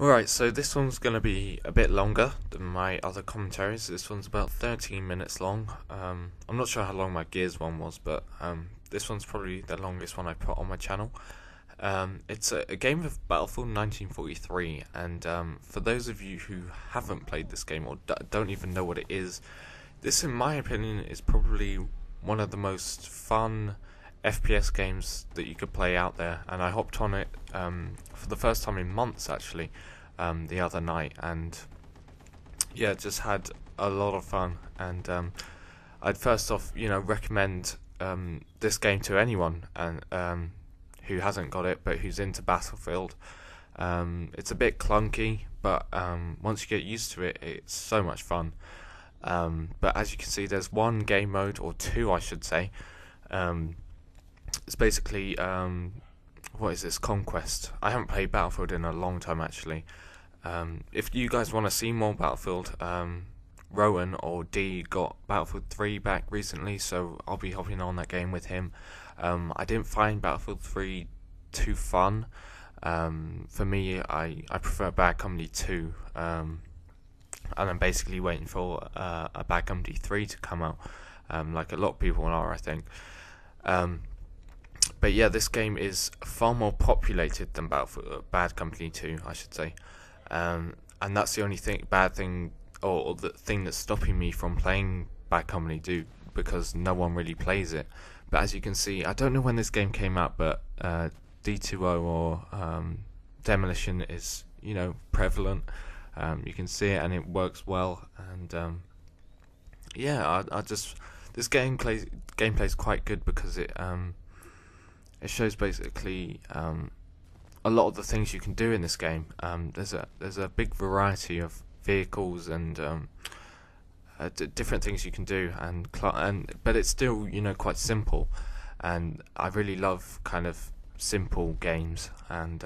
Alright, so this one's going to be a bit longer than my other commentaries. This one's about 13 minutes long. I'm not sure how long my Gears one was, but this one's probably the longest one I put on my channel. It's a game of Battlefield 1943, and for those of you who haven't played this game or don't even know what it is, this, in my opinion, is probably one of the most fun FPS games that you could play out there, and I hopped on it for the first time in months actually the other night, and yeah, just had a lot of fun. And I'd first off, recommend this game to anyone and who hasn't got it but who's into Battlefield. It's a bit clunky, but once you get used to it, it's so much fun. But as you can see, there's one game mode, or two I should say. It's basically, what is this? Conquest. I haven't played Battlefield in a long time actually. If you guys want to see more Battlefield, Rowan or D got Battlefield 3 back recently, so I'll be hopping on that game with him. I didn't find Battlefield 3 too fun. For me, I prefer Bad Company 2, and I'm basically waiting for a Bad Company 3 to come out, like a lot of people are, I think. But yeah, this game is far more populated than Bad Company 2, I should say. And that's the only bad thing, or the thing that's stopping me from playing Bad Company 2, because no one really plays it. But as you can see, I don't know when this game came out, but D2O or Demolition is, prevalent. You can see it and it works well, and yeah, this gameplay is quite good because it shows basically a lot of the things you can do in this game. There's a big variety of vehicles and different things you can do, but it's still quite simple, and I really love kind of simple games. And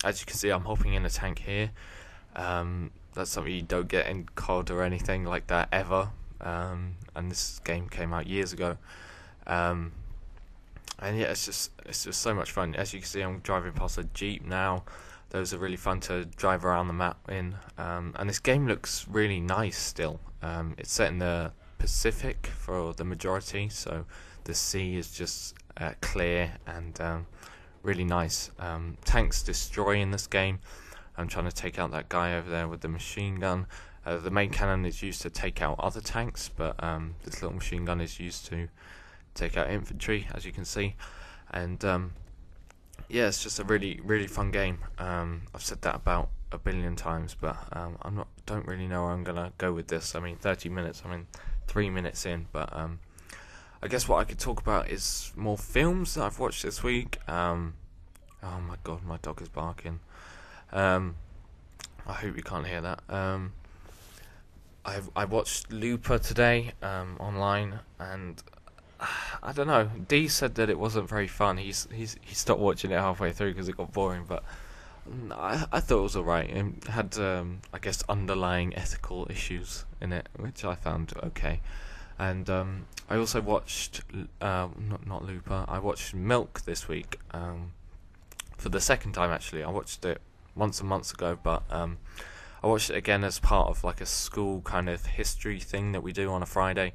as you can see, I'm hopping in a tank here. That's something you don't get in COD or anything like that ever, and this game came out years ago. And yeah, it's just so much fun. As you can see, I'm driving past a Jeep now. Those are really fun to drive around the map in. And this game looks really nice still. It's set in the Pacific for the majority, so the sea is just clear and really nice. Tanks destroy in this game. I'm trying to take out that guy over there with the machine gun. The main cannon is used to take out other tanks, but this little machine gun is used to take out infantry, as you can see. And yeah, it's just a really fun game. I've said that about a billion times, but don't really know where I'm gonna go with this. I mean, 30 minutes. 3 minutes in, but I guess what I could talk about is more films that I've watched this week. Oh my god, my dog is barking. I hope you can't hear that. I watched Looper today online, and I don't know. D said that it wasn't very fun. He stopped watching it halfway through because it got boring. But I thought it was alright. It had I guess underlying ethical issues in it, which I found okay. And I also watched not Looper. I watched Milk this week for the second time actually. I watched it once a month ago, but I watched it again as part of like a school kind of history thing that we do on a Friday.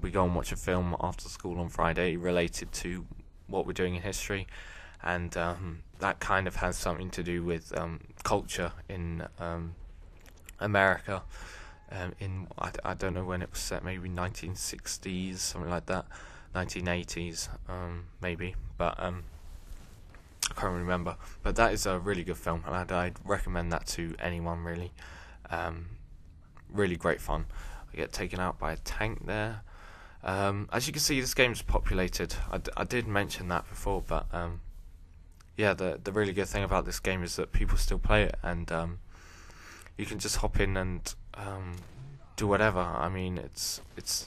We go and watch a film after school on Friday related to what we're doing in history, and that kind of has something to do with culture in America. I don't know when it was set, maybe 1960s, something like that, 1980s, maybe, but I can't remember. But that is a really good film, and I'd recommend that to anyone really. Really great fun. I get taken out by a tank there. As you can see, this game's populated. I did mention that before, but yeah, the really good thing about this game is that people still play it, and you can just hop in and do whatever. I mean, it's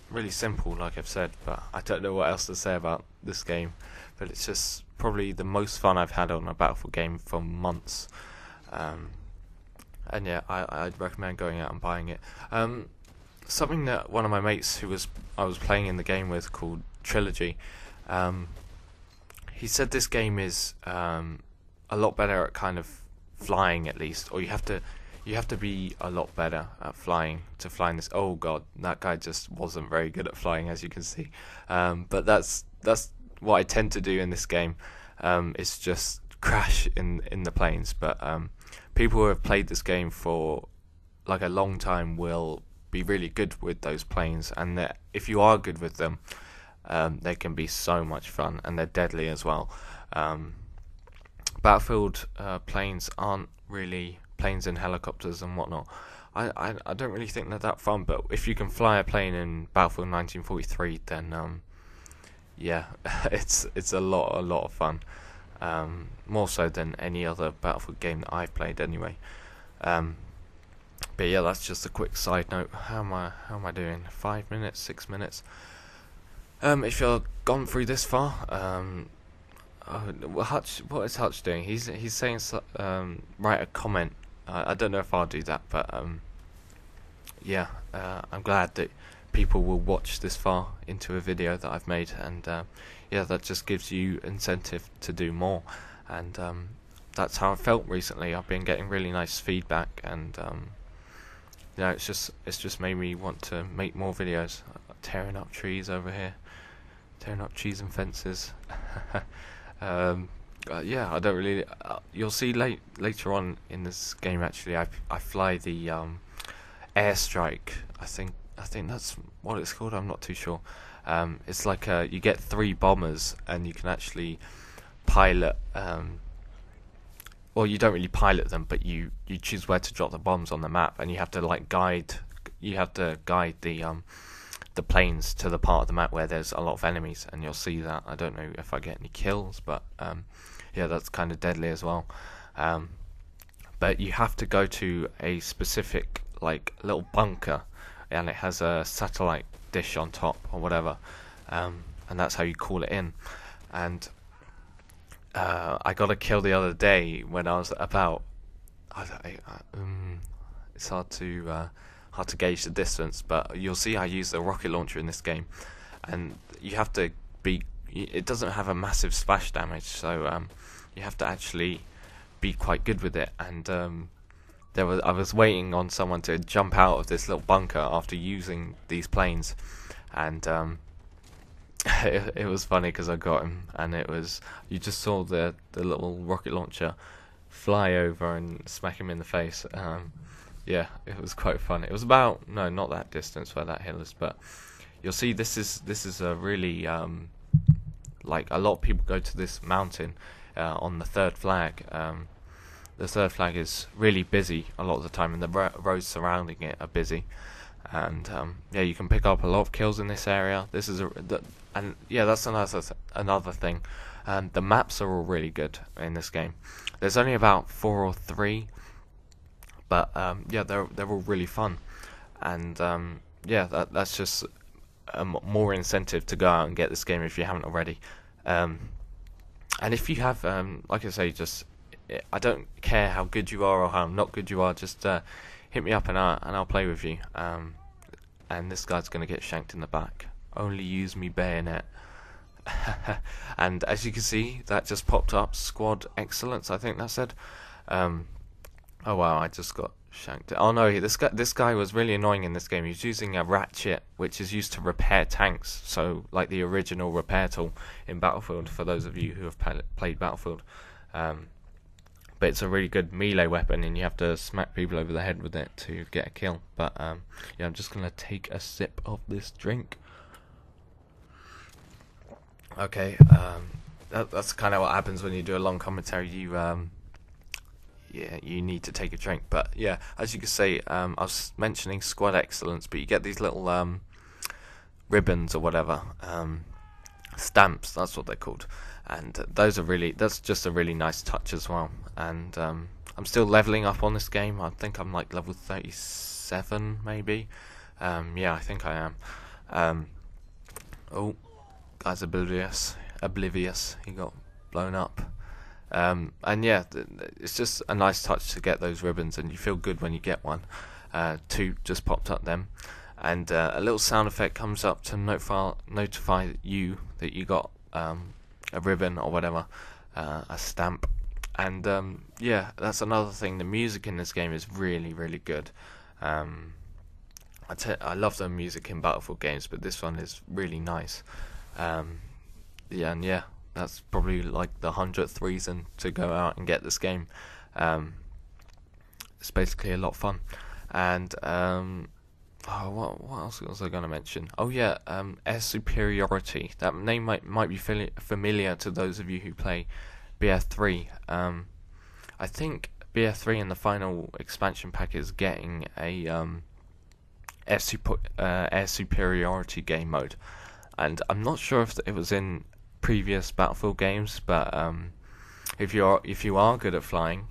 really simple, like I've said, but I don't know what else to say about this game. But it's just probably the most fun I've had on a Battlefield game for months. And yeah, I'd recommend going out and buying it. Something that one of my mates I was playing in the game with, called Trilogy, he said this game is a lot better at kind of flying at least, or you have to be a lot better at flying to fly in this. Oh god, that guy just wasn't very good at flying, as you can see. But that's what I tend to do in this game. It's just crash in the planes. But people who have played this game for like a long time will be really good with those planes, and if you are good with them, they can be so much fun, and they're deadly as well. Battlefield planes aren't really planes and helicopters and whatnot. I don't really think they're that fun, but if you can fly a plane in Battlefield 1943, then yeah, it's a lot of fun. More so than any other Battlefield game that I've played anyway. But yeah, that's just a quick side note. How am I doing? 5 minutes, 6 minutes. If you've gone through this far, Hutch, what is Hutch doing? He's saying write a comment. I don't know if I'll do that, but yeah, I'm glad that people will watch this far into a video that I've made, and yeah, that just gives you incentive to do more. And that's how I felt recently. I've been getting really nice feedback, and you know, it's just made me want to make more videos. Tearing up trees over here, tearing up trees and fences. Yeah, I don't really. You'll see later on in this game. Actually, I fly the airstrike. I think that's what it's called. I'm not too sure. It's like you get 3 bombers, and you can actually pilot. Well, you don't really pilot them, but you choose where to drop the bombs on the map, and you have to like guide. You have to guide the planes to the part of the map where there's a lot of enemies, and you'll see that. I don't know if I get any kills, but yeah, that's kind of deadly as well. But you have to go to a specific like little bunker, and it has a satellite dish on top or whatever, and that's how you call it in. And I got a kill the other day when I was about. It's hard to gauge the distance, but you'll see I use the rocket launcher in this game, and you have to be. It doesn't have a massive splash damage, so you have to actually be quite good with it. And I was waiting on someone to jump out of this little bunker after using these planes, and it was funny because I got him, and you just saw the little rocket launcher fly over and smack him in the face. Yeah, it was quite fun. It was about not that distance where that hill is, but you'll see this is a really like a lot of people go to this mountain on the third flag. The third flag is really busy a lot of the time, and the roads surrounding it are busy. And yeah, you can pick up a lot of kills in this area. This is and yeah, that's another thing. The maps are all really good in this game. There's only about 4 or 3. But yeah, they're all really fun, and yeah, that's just more incentive to go out and get this game if you haven't already. And if you have, like I say, I don't care how good you are or how not good you are. Just hit me up and I'll play with you. And this guy's gonna get shanked in the back. Only use me bayonet. And as you can see, that just popped up. Squad excellence, I think that said. Oh wow, I just got shanked. Oh no, this guy was really annoying in this game. He was using a ratchet, which is used to repair tanks. So like the original repair tool in Battlefield, for those of you who have played Battlefield. But it's a really good melee weapon, and you have to smack people over the head with it to get a kill. But yeah, I'm just gonna take a sip of this drink. Okay, that's kind of what happens when you do a long commentary. Yeah, you need to take a drink. But yeah, as you can see, I was mentioning squad excellence, but you get these little ribbons or whatever, stamps. That's what they're called, and that's just a really nice touch as well. And I'm still leveling up on this game. I think I'm like level 37 maybe. Yeah, I think I am. Oh, guy's oblivious. He got blown up. And yeah, it's just a nice touch to get those ribbons, and you feel good when you get one. 2 just popped up then, and a little sound effect comes up to notify you that you got a ribbon or whatever, a stamp. And yeah, that's another thing. The music in this game is really, really good. Um, I love the music in Battlefield games, but this one is really nice. Um, yeah, and yeah, that's probably like the 100th reason to go out and get this game. Um, it's basically a lot of fun. And oh, what else was I going to mention? Oh yeah, air superiority. That name might be familiar to those of you who play BF3. I think BF3 in the final expansion pack is getting a air superiority game mode, and I'm not sure if it was in previous Battlefield games, but if you are good at flying,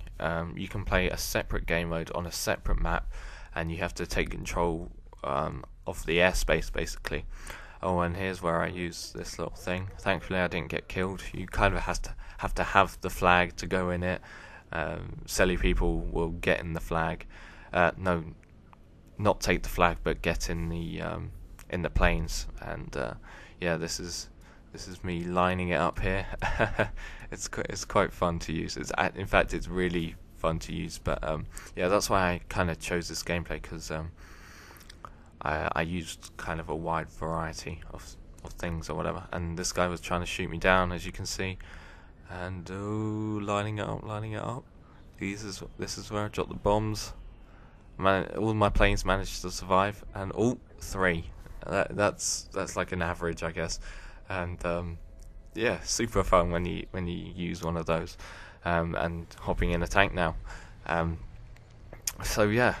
you can play a separate game mode on a separate map, and you have to take control of the airspace basically. Oh, and here's where I use this little thing. Thankfully, I didn't get killed. You kind of have the flag to go in it. Silly people will get in the flag. No, not take the flag, but get in the planes. And yeah, this is me lining it up here. It's quite fun to use. In fact, it's really fun to use. But yeah, that's why I kind of chose this gameplay, because I used kind of a wide variety of things or whatever. And this guy was trying to shoot me down, as you can see. And lining it up. This is where I dropped the bombs. All my planes managed to survive, and all 3. That's like an average, I guess. And yeah, super fun when you use one of those. And hopping in a tank now. So yeah,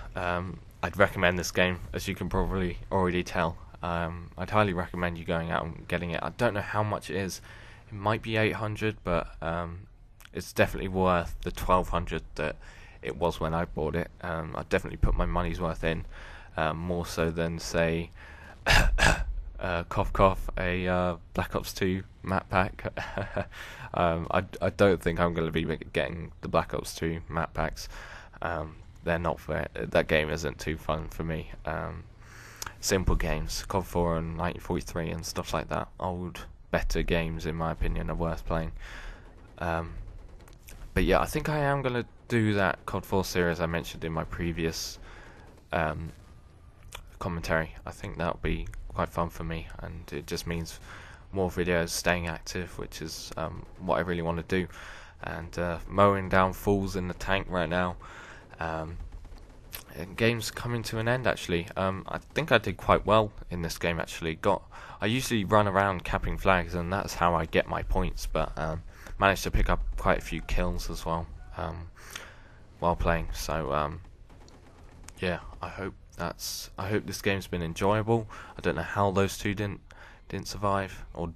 I'd recommend this game, as you can probably already tell. I'd highly recommend you going out and getting it. I don't know how much it is. It might be 800, but it's definitely worth the 1200 that it was when I bought it. I definitely put my money's worth in, more so than, say, cough cough, a Black Ops 2 map pack. I don't think I'm going to be getting the Black Ops 2 map packs. They're not fair. That game isn't too fun for me. Simple games, COD 4 and 1943 and stuff like that. Old, better games, in my opinion, are worth playing. But yeah, I think I am going to do that COD 4 series I mentioned in my previous commentary. I think that'll be quite fun for me, and it just means more videos, staying active, which is what I really want to do. And mowing down fools in the tank right now. Game's coming to an end, actually. I think I did quite well in this game, actually. I usually run around capping flags, and that's how I get my points, but managed to pick up quite a few kills as well while playing. So yeah, I hope this game's been enjoyable. I don't know how those two didn't survive or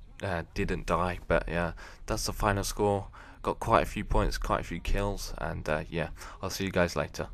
didn't die, but yeah, that's the final score. Got quite a few points, quite a few kills, and yeah, I'll see you guys later.